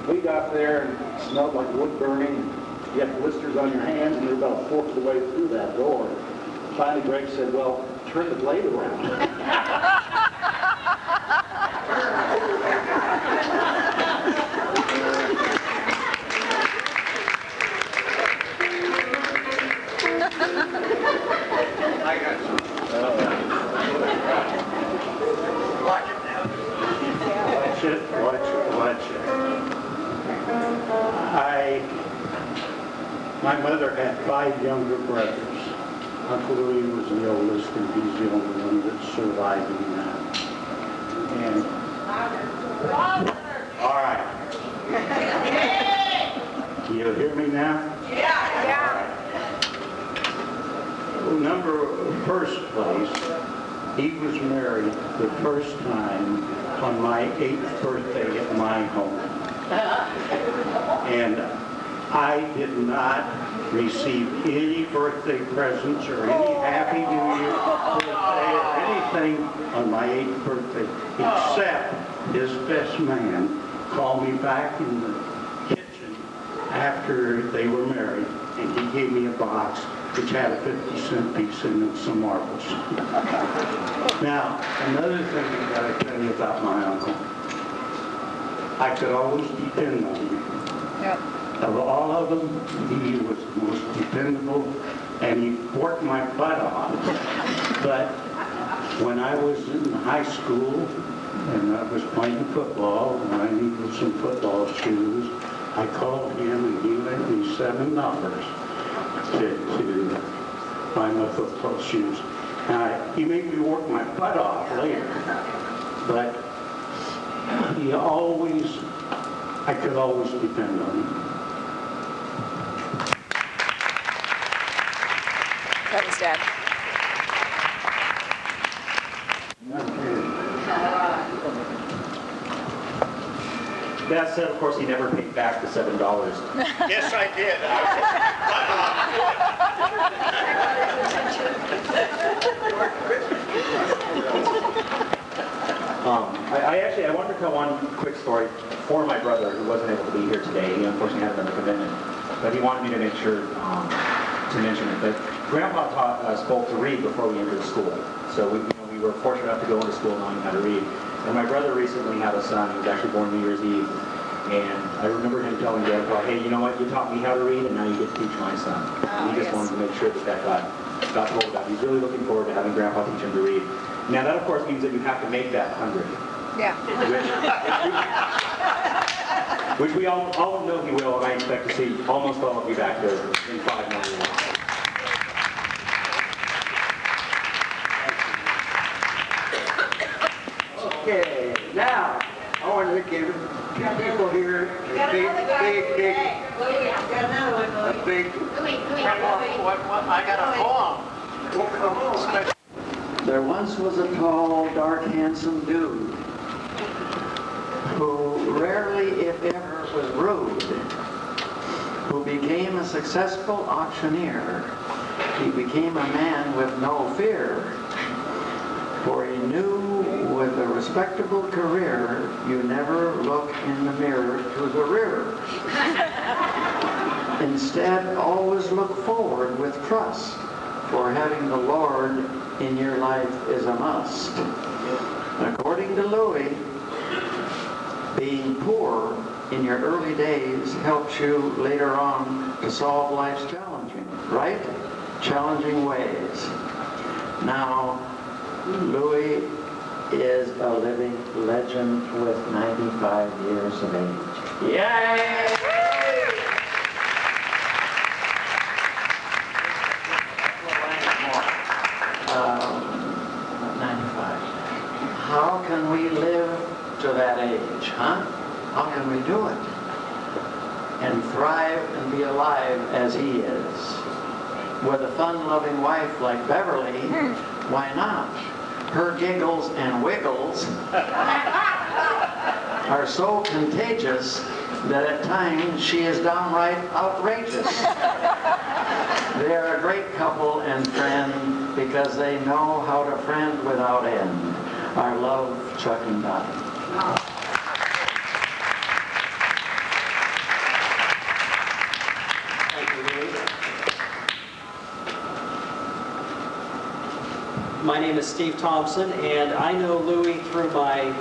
We got there and it smelled like wood burning. You had blisters on your hands and you're about a fourth of the way through that door. Finally, Greg said, well, turn the blade around. I got you. Watch it now. Watch it. My mother had 5 younger brothers. Uncle Louie was the oldest, and he's the only one that's surviving now. And all right. You hear me now? Yeah. First place, he was married the first time on my 8th birthday at my home. And I did not receive any birthday presents or any Happy New Year birthday or anything on my 8th birthday, except his best man called me back in the kitchen after they were married, and he gave me a box which had a 50-cent piece in it, some marbles. Now, another thing I gotta tell you about my uncle. I could always depend on him. Yep. Of all of them, he was the most dependable, and he worked my butt off. But when I was in high school, and I was playing football, and I needed some football shoes, I called him, and he lent me $7 to buy my football shoes. Now, he made me work my butt off later, but I could always depend on him. That was Dad. Dad said, of course, he never paid back the $7. Yes, I did. I wanted to tell one quick story for my brother who wasn't able to be here today. He unfortunately had another commitment, but he wanted me to make sure to mention it. But Grandpa taught us both to read before we entered school. So we were fortunate enough to go into school knowing how to read. And my brother recently had a son who was actually born New Year's Eve. And I remember him telling Grandpa, hey, you know what, you taught me how to read, and now you get to teach my son. And he just wanted to make sure that got told about. He's really looking forward to having Grandpa teach him to read. Now that, of course, means that you have to make that 100. Yeah. Which we all know he will, and I expect to see almost all of you back there in 5 more years. Okay, now, I want to give people here a big, I got a poem. There once was a tall, dark, handsome dude who rarely, if ever, was rude, who became a successful auctioneer. He became a man with no fear, for he knew with a respectable career, you never look in the mirror to the rear. Instead, always look forward with trust, for having the Lord in your life is a must. According to Louie, being poor in your early days helps you later on to solve life's challenging ways. Now, Louie is a living legend with 95 years of age. Yay! How can we live to that age, huh? How can we do it? And thrive and be alive as he is. With a fun-loving wife like Beverly, why not? Her giggles and wiggles are so contagious that at times she is downright outrageous. They are a great couple and friend because they know how to friend without end. Our love, Chuck and Dottie. My name is Steve Thompson, and I know Louie through my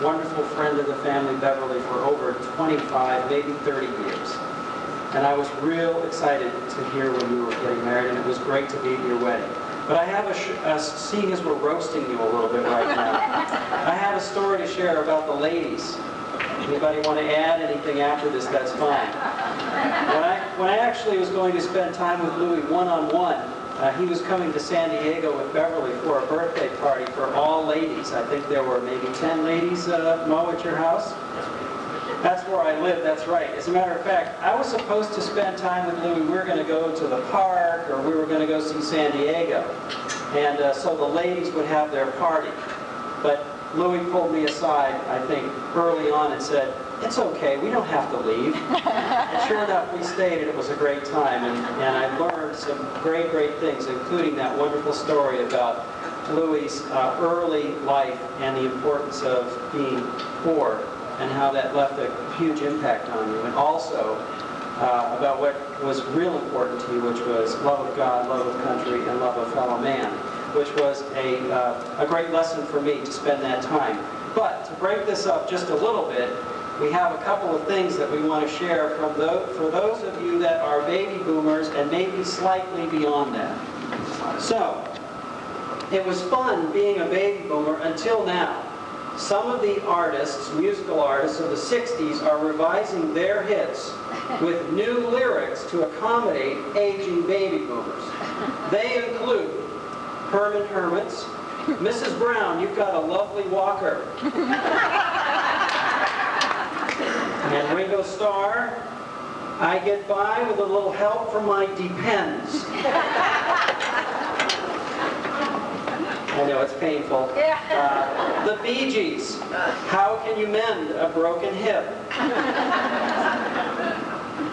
wonderful friend of the family, Beverly, for over 25, maybe 30 years. And I was real excited to hear when you were getting married, and it was great to be at your wedding. But I have seeing as we're roasting you a little bit right now, I have a story to share about the ladies. Anybody want to add anything after this, that's fine. When I actually was going to spend time with Louie one-on-one, he was coming to San Diego with Beverly for a birthday party for all ladies. I think there were maybe 10 ladies, Mo, at your house. That's where I live, that's right. As a matter of fact, I was supposed to spend time with Louie. We were going to go to the park, or we were going to go see San Diego. And so the ladies would have their party. But Louie pulled me aside, I think, early on and said, "It's okay, we don't have to leave." And sure enough, we stayed, and it was a great time. And I learned some great, great things, including that wonderful story about Louie's early life and the importance of being poor and how that left a huge impact on you. And also about what was real important to you, which was love of God, love of country, and love of fellow man, which was a great lesson for me to spend that time. But to break this up just a little bit, we have a couple of things that we want to share for those of you that are baby boomers and maybe slightly beyond that. So, it was fun being a baby boomer until now. Some of the artists, musical artists of the 60s, are revising their hits with new lyrics to accommodate aging baby boomers. They include Herman Hermits, Mrs. Brown, You've Got a Lovely Walker, and Ringo Starr, I Get By with a Little Help from My Depends. I know, it's painful. The Bee Gees, How Can You Mend a Broken Hip?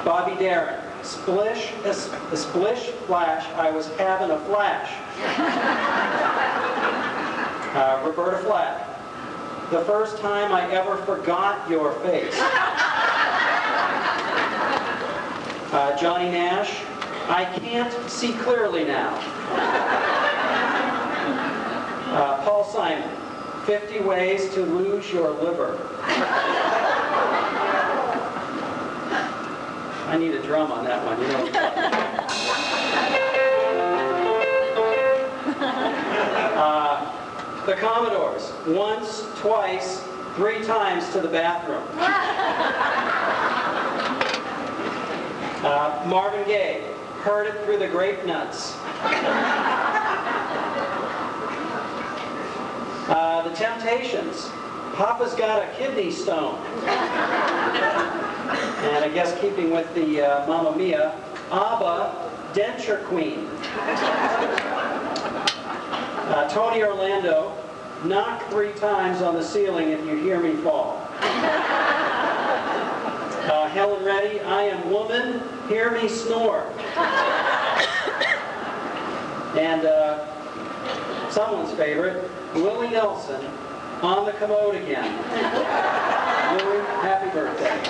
Bobby Darin, Splish Splash, I Was Having a Flash. Roberta Flack, The First Time I Ever Forgot Your Face. Johnny Nash, I Can't See Clearly Now. Paul Simon, 50 Ways to Lose Your Liver. I need a drum on that one, you know. The Commodores, Once, Twice, 3 Times to the Bathroom. Marvin Gaye, Heard It Through the Grape Nuts. The Temptations, Papa's Got a Kidney Stone. And I guess keeping with the Mamma Mia, ABBA, Denture Queen. Tony Orlando, Knock 3 Times on the Ceiling If You Hear Me Fall. Helen Reddy, I Am Woman, Hear Me Snore. And someone's favorite, Willie Nelson, On the Commode Again. Louie, happy birthday.